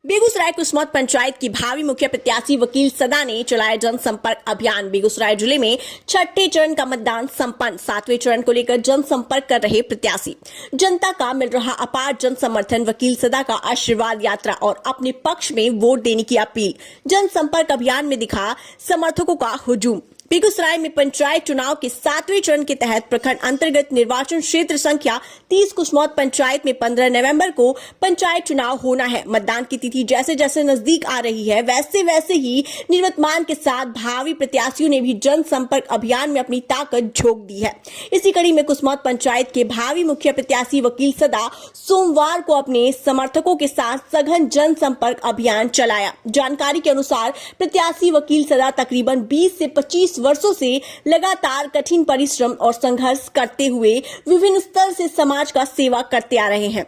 बेगूसराय कुसमौत पंचायत की भावी मुखिया प्रत्याशी वकील सदा ने चलाया जनसंपर्क अभियान। बेगूसराय जिले में छठे चरण का मतदान संपन्न। 7वें चरण को लेकर जनसंपर्क कर रहे प्रत्याशी। जनता का मिल रहा अपार जन समर्थन, वकील सदा का आशीर्वाद यात्रा और अपने पक्ष में वोट देने की अपील। जनसंपर्क अभियान में दिखा समर्थकों का हुजूम। बेगूसराय में पंचायत चुनाव के 7वें चरण के तहत प्रखंड अंतर्गत निर्वाचन क्षेत्र संख्या 30 कुसमौत पंचायत में 15 नवंबर को पंचायत चुनाव होना है। मतदान की तिथि जैसे जैसे नजदीक आ रही है वैसे वैसे ही निवर्तमान के साथ भावी प्रत्याशियों ने भी जनसंपर्क अभियान में अपनी ताकत झोंक दी है। इसी कड़ी में कुसमौत पंचायत के भावी मुखिया प्रत्याशी वकील सदा सोमवार को अपने समर्थकों के साथ सघन जनसंपर्क अभियान चलाया। जानकारी के अनुसार प्रत्याशी वकील सदा तकरीबन 20 से 25 वर्षों से लगातार कठिन परिश्रम और संघर्ष करते हुए विभिन्न स्तर से समाज का सेवा करते आ रहे हैं।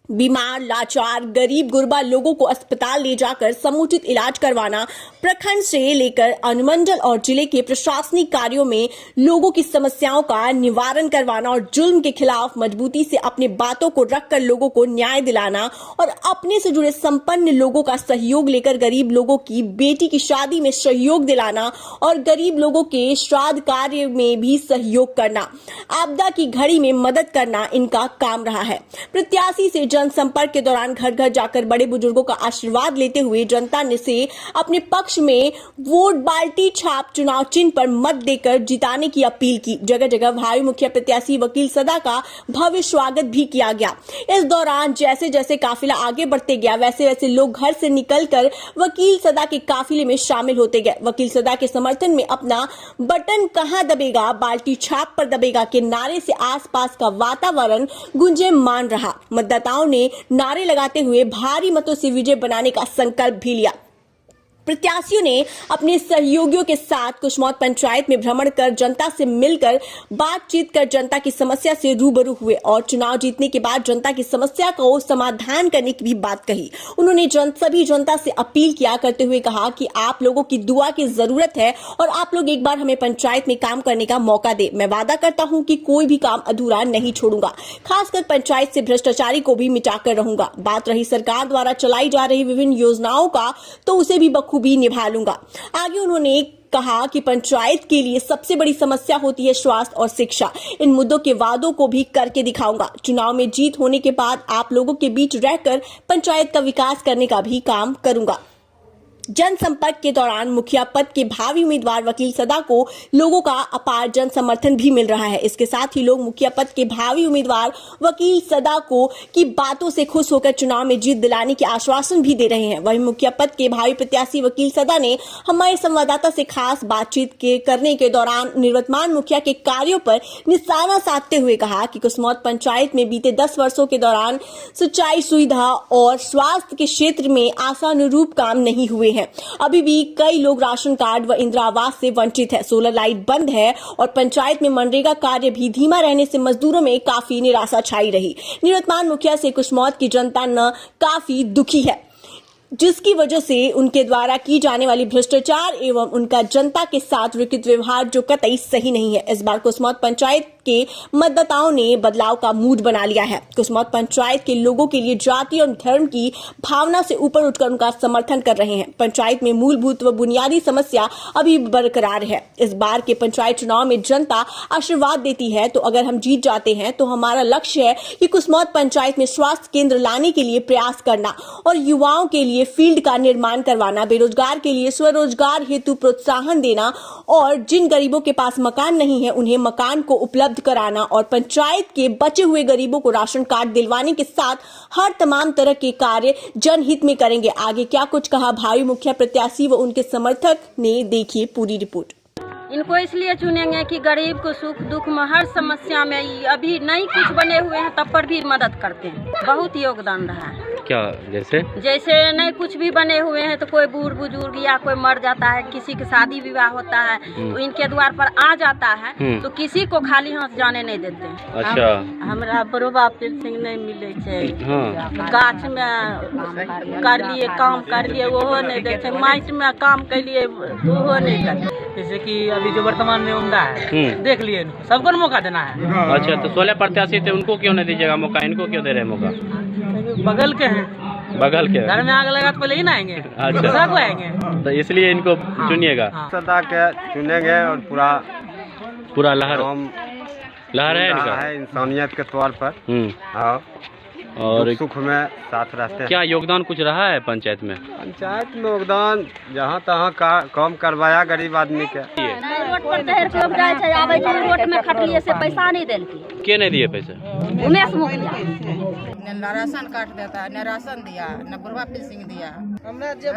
बीमार, लाचार, गरीब गुरबा लोगों को अस्पताल ले जाकर समुचित इलाज करवाना, प्रखंड से लेकर अनुमंडल और जिले के प्रशासनिक कार्यों में लोगों की समस्याओं का निवारण करवाना और जुल्म के खिलाफ मजबूती से अपने बातों को रखकर लोगों को न्याय दिलाना और अपने से जुड़े संपन्न लोगों का सहयोग लेकर गरीब लोगों की बेटी की शादी में सहयोग दिलाना और गरीब लोगों के श्राद्ध कार्य में भी सहयोग करना, आपदा की घड़ी में मदद करना इनका काम रहा है। प्रत्याशी से जनसंपर्क के दौरान घर घर जाकर बड़े बुजुर्गों का आशीर्वाद लेते हुए जनता ने से अपने पक्ष में वोट बाल्टी छाप चुनाव चिन्ह पर मत देकर जिताने की अपील की। जगह जगह भावी मुखिया प्रत्याशी वकील सदा का भव्य स्वागत भी किया गया। इस दौरान जैसे जैसे काफिला आगे बढ़ते गया वैसे वैसे लोग घर से निकलकर वकील सदा के काफिले में शामिल होते गए। वकील सदा के समर्थन में अपना बटन कहां दबेगा, बाल्टी छाप पर दबेगा के नारे से आसपास का वातावरण गुंजेयमान रहा। मतदाताओं ने नारे लगाते हुए भारी मतों से विजय बनाने का संकल्प भी लिया। प्रत्याशियों ने अपने सहयोगियों के साथ कुसमौत पंचायत में भ्रमण कर जनता से मिलकर बातचीत कर जनता की समस्या से रूबरू हुए और चुनाव जीतने के बाद जनता की समस्या को समाधान करने की भी बात कही। उन्होंने सभी जनता से अपील किया करते हुए कहा कि आप लोगों की दुआ की जरूरत है और आप लोग एक बार हमें पंचायत में काम करने का मौका दे। मैं वादा करता हूं कि कोई भी काम अधूरा नहीं छोड़ूंगा, खासकर पंचायत से भ्रष्टाचारी को भी मिटाकर रहूंगा। बात रही सरकार द्वारा चलाई जा रही विभिन्न योजनाओं का तो उसे भी भी निभा लूंगा। आगे उन्होंने कहा कि पंचायत के लिए सबसे बड़ी समस्या होती है स्वास्थ्य और शिक्षा। इन मुद्दों के वादों को भी करके दिखाऊंगा। चुनाव में जीत होने के बाद आप लोगों के बीच रहकर पंचायत का विकास करने का भी काम करूंगा। जनसंपर्क के दौरान मुखिया पद के भावी उम्मीदवार वकील सदा को लोगों का अपार जन समर्थन भी मिल रहा है। इसके साथ ही लोग मुखिया पद के भावी उम्मीदवार वकील सदा को की बातों से खुश होकर चुनाव में जीत दिलाने के आश्वासन भी दे रहे हैं। वहीं मुखिया पद के भावी प्रत्याशी वकील सदा ने हमारे संवाददाता से खास बातचीत करने के दौरान निवर्तमान मुखिया के कार्यों पर निशाना साधते हुए कहा कि कुसमौत पंचायत में बीते 10 वर्षों के दौरान सिंचाई सुविधा और स्वास्थ्य के क्षेत्र में आशानुरूप काम नहीं हुए हैं। अभी भी कई लोग राशन कार्ड व इंदिरा आवास से वंचित है। सोलर लाइट बंद है और पंचायत में मनरेगा कार्य भी धीमा रहने से मजदूरों में काफी निराशा छाई रही। निवर्तमान मुखिया से कुसमौत की जनता न काफी दुखी है, जिसकी वजह से उनके द्वारा की जाने वाली भ्रष्टाचार एवं उनका जनता के साथ विकृत व्यवहार जो कतई सही नहीं है। इस बार कुसमौत पंचायत के मतदाताओं ने बदलाव का मूड बना लिया है। कुसमौत पंचायत के लोगों के लिए जाति और धर्म की भावना से ऊपर उठकर उनका समर्थन कर रहे हैं। पंचायत में मूलभूत व बुनियादी समस्या अभी बरकरार है। इस बार के पंचायत चुनाव में जनता आशीर्वाद देती है तो अगर हम जीत जाते हैं तो हमारा लक्ष्य है कि कुसमौत पंचायत में स्वास्थ्य केंद्र लाने के लिए प्रयास करना और युवाओं के लिए फील्ड का निर्माण करवाना, बेरोजगार के लिए स्वरोजगार हेतु प्रोत्साहन देना और जिन गरीबों के पास मकान नहीं है उन्हें मकान को उपलब्ध कराना और पंचायत के बचे हुए गरीबों को राशन कार्ड दिलवाने के साथ हर तमाम तरह के कार्य जनहित में करेंगे। आगे क्या कुछ कहा भावी मुखिया प्रत्याशी व उनके समर्थक ने, देखिए पूरी रिपोर्ट। इनको इसलिए चुनेंगे कि गरीब को सुख दुख में हर समस्या में अभी नहीं कुछ बने हुए हैं तब पर भी मदद करते हैं। बहुत योगदान रहा है। क्या जैसे नहीं कुछ भी बने हुए हैं तो कोई बूढ़ बुजुर्ग या कोई मर जाता है, किसी की शादी विवाह होता है तो इनके द्वार पर आ जाता है तो किसी को खाली हाथ जाने नहीं देते हैं। अच्छा, हमरा बरोबा पेंशन नहीं मिले छे। गाछ में कर लिए काम कर लिए वो नहीं देते, माइट में काम कर लिए वो नहीं करते। जैसे कि अभी जो वर्तमान में उम्दा है देख लिए, सबको मौका देना है। अच्छा, तो 16 प्रत्याशी थे उनको क्यों नहीं दीजिएगा मौका, इनको क्यों दे रहे हैं मौका? बगल के हैं बगल के घर में आग लगा तो पहले ही ना आएंगे। अच्छा। सब आएंगे। तो इसलिए इनको चुनिएगा। सदा के चुनेंगे और पूरा लहर काम लहर है रहा इनका। है इंसानियत के तौर पर। हाँ, और दुख सुख में साथ रहते हैं। क्या योगदान कुछ रहा है पंचायत में? पंचायत में योगदान जहाँ तहाँ काम करवाया गरीब आदमी के। रोड पर चढ़ के जाए छै, आबै छै रोड में खटलिए से पैसा नहीं देलकै। के नहीं दिए पैसे? उमेश मुखिया न राशन कार्ड देता है, न राशन दिया, न बुढ़वा पेंशन दिया। हमरा जे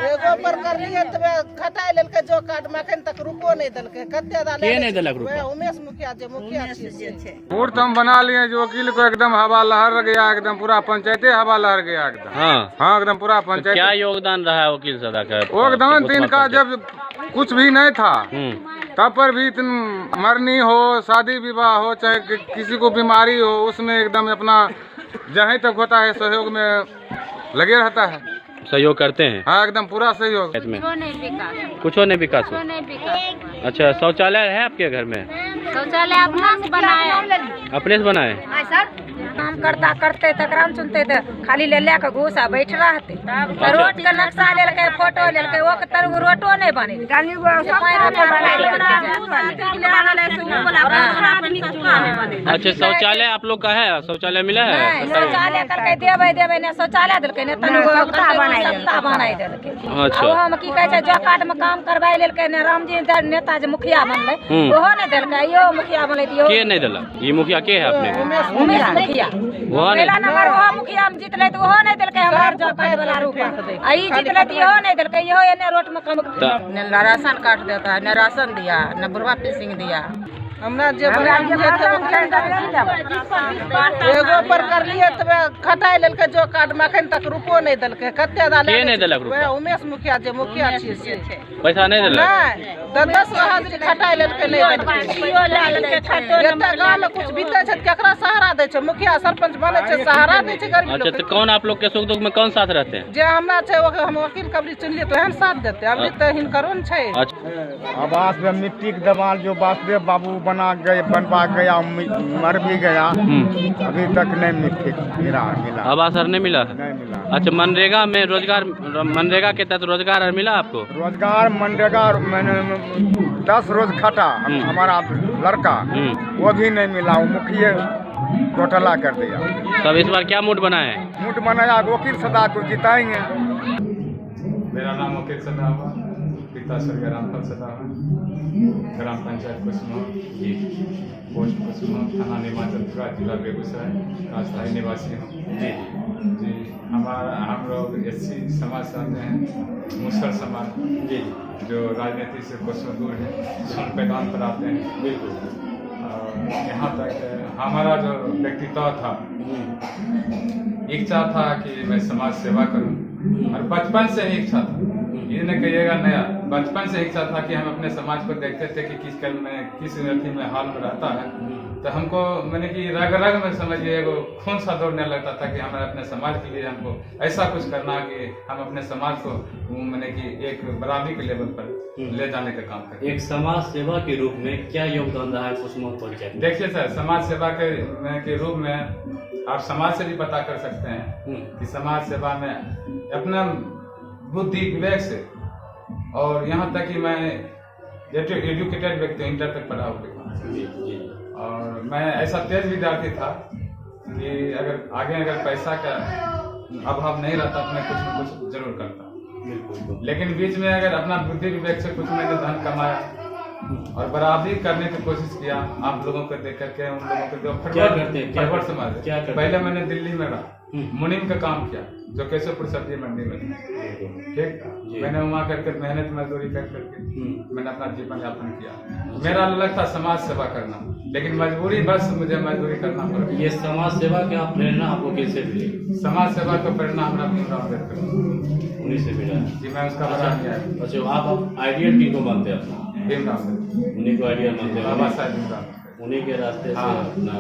एगो पर करलिए तबे खटाई लेलकै जो कार्ड में अखन तक रुपो नहीं देलकै। कते दाले के नहीं देलक रुपया? उमेश मुखिया जे मुखिया छै। वोट तो हम बना लिए, जो वकील को एकदम हवा लहर गया, एकदम पूरा पंचायते हवा लहर गया एकदम। हाँ एकदम पूरा तो पंचायत। क्या योगदान रहा है वकील सदा का? योगदान तो इनका जब कुछ भी नहीं था तब पर भी मरनी हो, शादी विवाह हो, चाहे किसी को बीमारी हो, उसमें एकदम अपना जहाँ तक होता है सहयोग में लगे रहता है। सहयोग करते हैं? हाँ एकदम पूरा सहयोग। कुछ नहीं विकास हो। अच्छा, शौचालय है आपके घर में? शौचालय अपना से बनाया, अपने से बनाए? काम करता करते तकरा में सुनते थे, खाली ले लेके घूसा बैठ रहते। रोड के नक्शा लेलकै, फोटो लेलकै, वो के तरह रोडो नहीं बने। अच्छा, शौचालय आप लोग का है? शौचालय मिला है? शौचालय करके देवे देवे ने शौचालय देलकै ने तनु सप्ताह बनाई देलकै। अच्छा। ओहो में की कहै छै, जो कार्ड में काम करवाई लेलकै ने, रामजी नेता जे मुखिया बनलै ओहो नहीं देलकै, यो मुखिया बनलै तो के नहीं दिला? ये मुखिया के है अपने? उमेश मुखिया वहाँ पहला नंबर ओहो मुखिया में जीतलै तो ओहो नहीं देलकै हमार जो कार्ड वाला रूपा। आ ई जीतलै तो इहो नहीं देलकै, इहो एने रोड में काम न राशन कार्ड देता है, न राशन दिया, न बुढ़वा पेंशन दिया। हमरा जे एगो पर करलिए तबे खटाई लेलकै जो कार्ड में अखन तक रुपो नहीं देलकै। कते दाले के नहीं देलक रुपया? उमेश मुखिया जे मुखिया छियै से पैसा नहीं दिला? नहीं 10 हाजिरी खटाई लेलकै नहीं देलकै। एते गांव में कुछ बीते छै केकरा सहारा दै छै? मुखिया सरपंच बने छै, सहारा दै छै गरीब अच्छा, लोग तो कौन आप लोग के सुख दुख में कौन साथ रहते हैं? जे हमरा छै ओके हम वकील कबरी चुनलिए तो एहन साथ देते। अभी तो हिनकरो न छै। अच्छा, आवास में मिट्टी के दीवार जो वासुदेव बाबू बनवा गया, मर भी गया, अभी तक नहीं मिला। आवास नहीं मिला? नहीं मिला। अच्छा, मनरेगा में रोजगार, मनरेगा के तहत रोजगार मिला आपको? रोजगार मनरेगा मैंने 10 रोज खटा हमारा लड़का, वो भी नहीं मिला। वो मुखिया घोटाला कर दिया। तब इस बार क्या मूड बना है? मूड बनाया वकील सदा को जिताएंगे। मेरा नाम वकील सदा हुआ, पिता स्वर्गीय रामफल सदा हुआ, ग्राम पंचायत कुसुमा, पोस्ट कुसुमा, थाना नीमाचलपुरा, जिला बेगूसराय का स्थायी निवासी हूँ। जी हम लोग SC समाज से आते हैं, मुसहर समाज जो राजनीति से कोसों दूर है, स्वर्ण पैदान पर आते हैं। बिल्कुल। और यहाँ तक हमारा जो व्यक्तित्व था, इच्छा था कि मैं समाज सेवा करूं, और बचपन से ही इच्छा था, ये न कहिएगा नया, बचपन से इच्छा था कि हम अपने समाज को देखते थे कि किस कल में किस अर्थी में हाल में रहता है, तो हमको मैंने कि रग रग में समझिए एगो खून सा दौड़ने लगता था कि हमें अपने समाज के लिए हमको ऐसा कुछ करना कि हम अपने समाज को मैंने कि एक बराबरी के लेवल पर ले जाने का काम करें। एक समाज सेवा के रूप में क्या योगदान रहा है कुसुमा पंचायत? देखिए सर, समाज सेवा के रूप में आप समाज से भी पता कर सकते हैं कि समाज सेवा में अपना बुद्धि विवेक से, और यहाँ तक कि मैं एजुकेटेड व्यक्ति, इंटर तक पढ़ा हुआ, और मैं ऐसा तेज विद्यार्थी था कि अगर पैसा का अभाव नहीं रहता तो मैं कुछ न कुछ जरूर करता। लेकिन बीच में अगर अपना बुद्धि विवेक से कुछ मैंने धन कमाया और बराबरी करने की कोशिश किया, आप लोगों को देख करके, उन लोगों को जो फरवर्ड समाज, पहले मैंने दिल्ली में रहा, मुनीम का काम किया जो केशवपुर सब्जी मंडी में, ठीक। मैंने वहाँ करके मेहनत मजदूरी करके मैंने अपना जीवन यापन किया। मेरा लक्ष्य था समाज सेवा करना, लेकिन मजबूरी बस मुझे मजदूरी करना पड़ा। ये समाज सेवा का प्रेरणा आपको कैसे मिली? समाज सेवा का प्रेरणा हमारा भीमराव अम्बेडकर उन्हीं से मिला जी, मैं उसका बड़ा किया है। अच्छा, आप आइडियल किनको मानते हैं अपना? भीमराव, उन्हीं को आइडियल मानते हैं? बाबा साहब भीमराव, उन्हीं के रास्ते से अपना,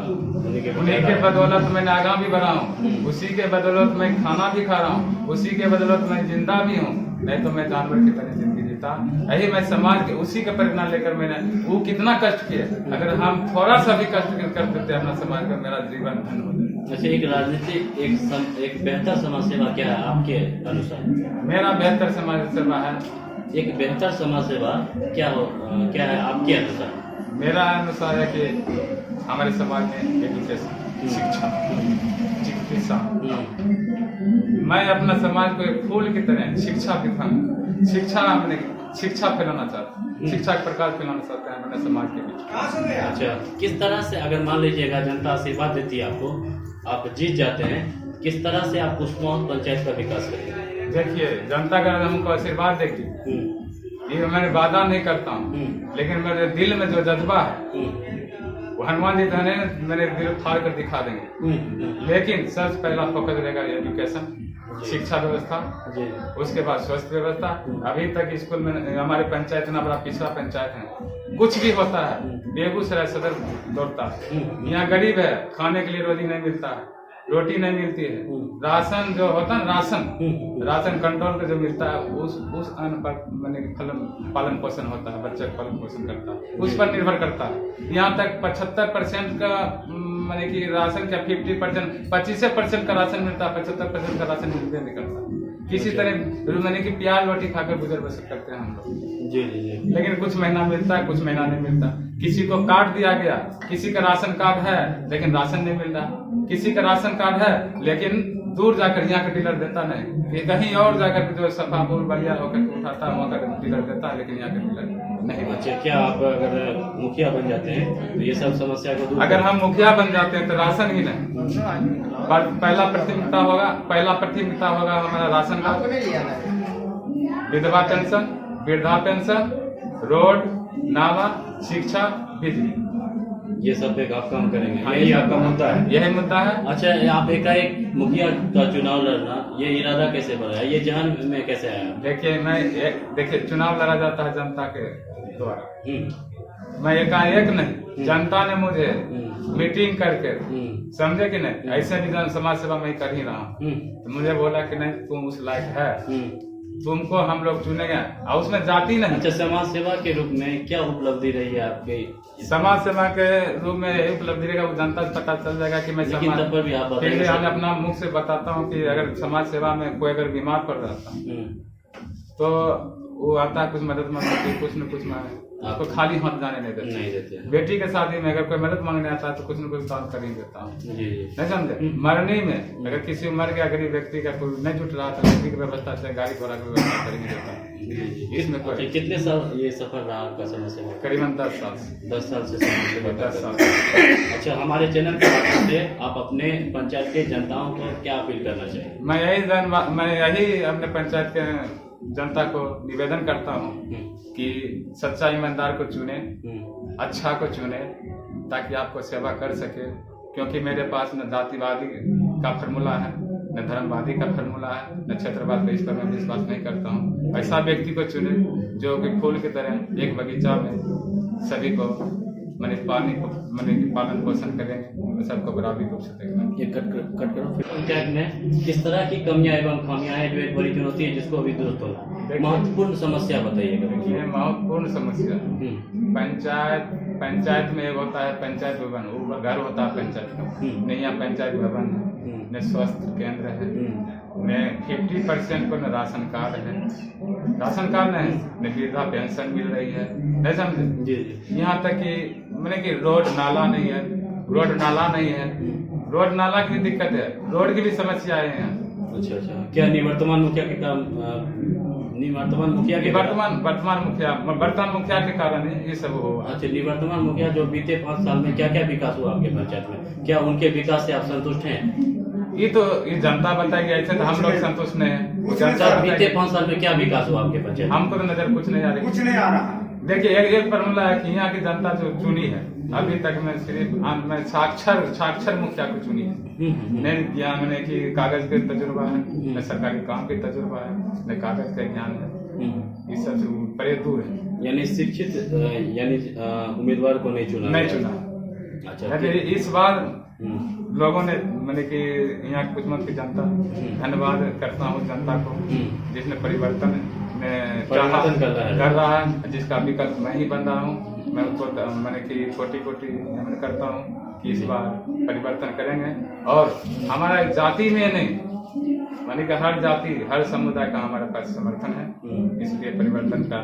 उन्हीं के बदौलत मैंने आगा भी बढ़ा हूँ, उसी के बदौलत मैं खाना भी खा रहा हूँ, उसी के बदौलत मैं जिंदा भी हूँ, नहीं तो मैं जानवर की तरह जिंदगी जीता। यही मैं समाज के उसी का प्रेरणा लेकर मैंने, वो कितना कष्ट किया, अगर हम थोड़ा सा भी कष्ट करते थे अपना समाज का, मेरा जीवन धन्य हो जाए। अच्छा, एक राजनीतिक एक बेहतर समाज सेवा क्या है आपके अनुसार? मेरा बेहतर समाज सेवा है, एक बेहतर समाज सेवा क्या है आपके अनुसार? मेरा अनुसार है कि हमारे समाज में एजुकेशन, शिक्षा, चिकित्सा, मैं अपना समाज को एक फूल की तरह शिक्षा फैलाना चाहता हूँ, शिक्षा के प्रकाश फैलाना चाहते हैं अपने समाज के बीच। अच्छा, किस तरह से अगर मान लीजिएगा जनता आशीर्वाद देती है आपको, आप जीत जाते हैं, किस तरह से आप कुसमाह पंचायत का विकास करेंगे? देखिए, जनता अगर हमको आशीर्वाद देगी, ये मैं वादा नहीं करता हूँ, लेकिन मेरे दिल में जो जज्बा है वो हनुमान जी धने मेरे दिल फाड़ कर दिखा देंगे। लेकिन सबसे पहला फोकस रहेगा एजुकेशन, शिक्षा व्यवस्था, उसके बाद स्वास्थ्य व्यवस्था। अभी तक स्कूल में हमारे पंचायत इतना बड़ा पिछड़ा पंचायत है, कुछ भी होता है बेगूसराय सदर दौड़ता है। यहाँ गरीब है, खाने के लिए रोजी नहीं मिलता है, रोटी नहीं मिलती है, राशन जो होता है राशन कंट्रोल का जो मिलता है उस अन्न पर मैंने पालन पोषण होता है, बच्चे का पालन पोषण करता है, उस पर निर्भर करता है। यहाँ तक 75% का मैंने कि राशन का 50%, 25% का राशन मिलता है, 75% का राशन मिलते नहीं करता। किसी तरह मैंने कि प्याज रोटी खाकर गुजर बसर करते हैं हम लोग। जी। लेकिन कुछ महीना मिलता है, कुछ महीना नहीं मिलता। किसी को कार्ड दिया गया, किसी का राशन कार्ड है लेकिन राशन नहीं मिल रहा, किसी का राशन कार्ड है लेकिन दूर जाकर यहाँ का डीलर देता नहीं, ये कहीं और जाकर जो सफापुर बलिया होकर उठाता है वहाँ का डीलर देता है, लेकिन यहाँ का डीलर नहीं। अच्छा, क्या आप अगर मुखिया बन जाते हैं तो ये सब समस्या को दूर? अगर हम मुखिया बन जाते हैं तो राशन ही नहीं, पहला प्राथमिकता होगा हमारा राशन कार्ड, विधवा पेंशन, वृद्धा पेंशन, रोड, नाला, शिक्षा, बिजली, ये सब पे आप काम करेंगे? यही आपका मुद्दा है? यही मुद्दा है। अच्छा, आप एकाएक मुखिया का चुनाव लड़ना, ये इरादा कैसे बना, ये जहन में कैसे आया? देखिए चुनाव लड़ा जाता है जनता के द्वारा, मैं एकाएक नहीं, जनता ने मुझे मीटिंग करके, समझे कि नहीं, ऐसे भी जन समाज सेवा मैं कर ही रहा हूँ, तो मुझे बोला कि नहीं तुम उस लायक है, तुमको हम लोग चुनेंगे, और उसमें जाति नहीं। अच्छा, समाज सेवा के रूप में क्या उपलब्धि रही है आपकी? समाज सेवा के रूप में यही उपलब्धि रहेगा, वो जनता से पता चल जाएगा कि मैं समाज, फिर भी हम अपना मुख से बताता हूँ कि अगर समाज सेवा में कोई अगर बीमार पड़ जाता तो वो आता है, कुछ मदद मांगती, कुछ न कुछ मांगे, आपको खाली हाथ जाने नहीं देते। बेटी के शादी में अगर कोई मदद मांगने आता है तो कुछ न कुछ दान कर ही देता हूँ, नहीं समझे। मरने में अगर किसी मर गया गरीब व्यक्ति का कोई नहीं जुट रहा तो व्यक्ति की व्यवस्था से गाड़ी घोड़ा की व्यवस्था कर ही देता हूँ। इसमें कोई कितने साल ये सफर रहा आपका समाज सेवा? करीबन 10 साल से समाज सेवा। 10 साल। अच्छा, हमारे चैनल के माध्यम से आप अपने पंचायत के जनताओं को क्या अपील करना चाहिए? मैं यही अपने पंचायत के जनता को निवेदन करता हूँ कि सच्चा ईमानदार को चुने, अच्छा को चुने, ताकि आपको सेवा कर सके। क्योंकि मेरे पास न जातिवादी का फॉर्मूला है, न धर्मवादी का फॉर्मूला है, न क्षेत्रवाद पे, इस पर मैं विश्वास नहीं करता हूँ। ऐसा व्यक्ति को चुने जो कि फूल की तरह एक बगीचा में सभी को पालन पोषण करें, सबको बराबरी रूप से देखें। ये कट करो। पंचायत में किस तरह की कमियां एवं खामियां हैं जो एक बड़ी चुनौती है जिसको अभी दुरुस्त होना? महत्वपूर्ण समस्या बताइएगा। ये महत्वपूर्ण समस्या पंचायत में एक होता है पंचायत भवन, वो घर होता है पंचायत का, नहीं यहाँ पंचायत भवन है, न स्वास्थ्य केंद्र है, न 50% को न राशन कार्ड है, राशन कार्ड नहीं, न वृद्धा पेंशन मिल रही है, नहीं समझे। यहाँ तक कि मैंने कि रोड नाला नहीं है, रोड नाला की दिक्कत है, रोड की भी समस्या है यहाँ। अच्छा, क्या निवर्तमान मुखिया के काम वर्तमान मुखिया के कारण ये सब हुआ? अच्छा, निवर्तमान मुखिया जो बीते 5 साल में क्या क्या विकास हुआ आपके पंचायत में, क्या उनके विकास से आप संतुष्ट हैं? ये जनता बताएगी, ऐसे तो हम लोग संतुष्ट नहीं है। जनता बीते 5 साल में क्या विकास हुआ आपके पंचायत? हमको तो नजर कुछ नहीं आ रहा। देखिए एक फॉर्मूला है कि यहाँ की जनता जो चुनी है, अभी तक मैं सिर्फ मैं साक्षर मुखिया को चुनी है, नहीं यहाँ मैंने कि कागज के तजुर्बा है, न सरकारी काम के तजुर्बा है, न कागज का ज्ञान है, इस सब से परे दूर है। यानी शिक्षित उम्मीदवार को नहीं चुना। अच्छा, इस बार लोगों ने मैंने कि यहाँ कुछ की जनता, धन्यवाद करता हूँ जनता को जिसने परिवर्तन कर रहा है, जिसका विकल्प मैं ही बन रहा हूँ। मैं उसको मैंने कि कोटि करता हूँ कि इस बार परिवर्तन करेंगे और हमारा जाति में नहीं, मानी कि हर जाति हर समुदाय का हमारे पास समर्थन है, इसलिए परिवर्तन का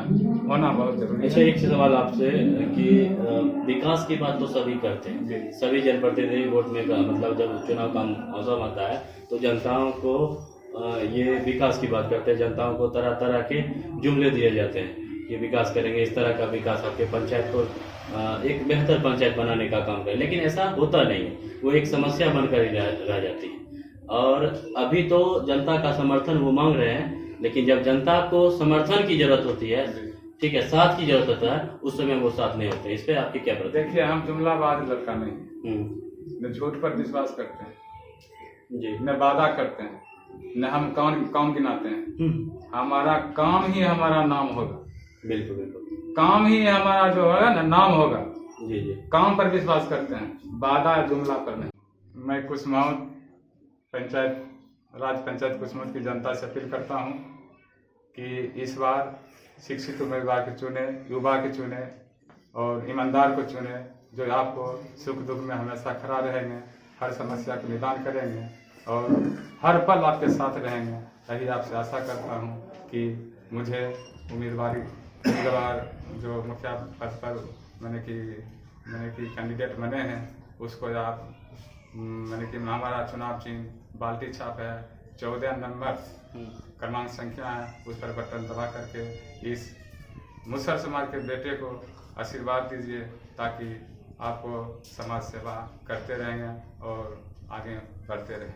होना बहुत जरूरी अच्छा, है। एक सवाल आपसे कि विकास की बात तो सभी करते हैं, सभी जनप्रतिनिधि वोट में मतलब जब चुनाव का मौसम आता है तो जनताओं को ये विकास की बात करते हैं, जनताओं को तरह तरह के जुमले दिए जाते हैं कि विकास करेंगे, इस तरह का विकास आपके पंचायत को एक बेहतर पंचायत बनाने का काम करें, लेकिन ऐसा होता नहीं है, वो एक समस्या बनकर ही रह जाती है। और अभी तो जनता का समर्थन वो मांग रहे हैं, लेकिन जब जनता को समर्थन की जरूरत होती है, ठीक है, साथ की जरूरत होता है, उस समय वो साथ नहीं होते। इस पे आपकी क्या प्रतिक्रिया? देखिए, हम जुमलाबाज लड़का नहीं, न झूठ पर विश्वास करते हैं जी, न वादा करते हैं, न हम कौन गिनाते हैं। हमारा काम ही हमारा नाम होगा। बिल्कुल बिल्कुल, काम ही हमारा जो होगा ना नाम होगा। जी जी, काम पर विश्वास करते हैं, वादा जुमला पर नहीं। मैं कुसमाउथ पंचायत राज पंचायत कुसमाउथ की जनता से अपील करता हूं कि इस बार शिक्षित उम्मीदवार के चुने, युवा के चुने और ईमानदार को चुने, जो आपको सुख दुख में हमेशा खड़ा रहेंगे, हर समस्या का निदान करेंगे और हर पल आपके साथ रहेंगे। यही आपसे आशा करता हूं कि मुझे उम्मीदवार जो मुखिया पद पर मैंने कि कैंडिडेट बने हैं, उसको आप मैंने कि हमारा चुनाव चिन्ह बाल्टी छाप है, 14 नंबर क्रमांक संख्या है, उस पर बटन दबा करके इस मुसहर समाज के बेटे को आशीर्वाद दीजिए, ताकि आपको समाज सेवा करते रहेंगे और आगे बढ़ते रहें।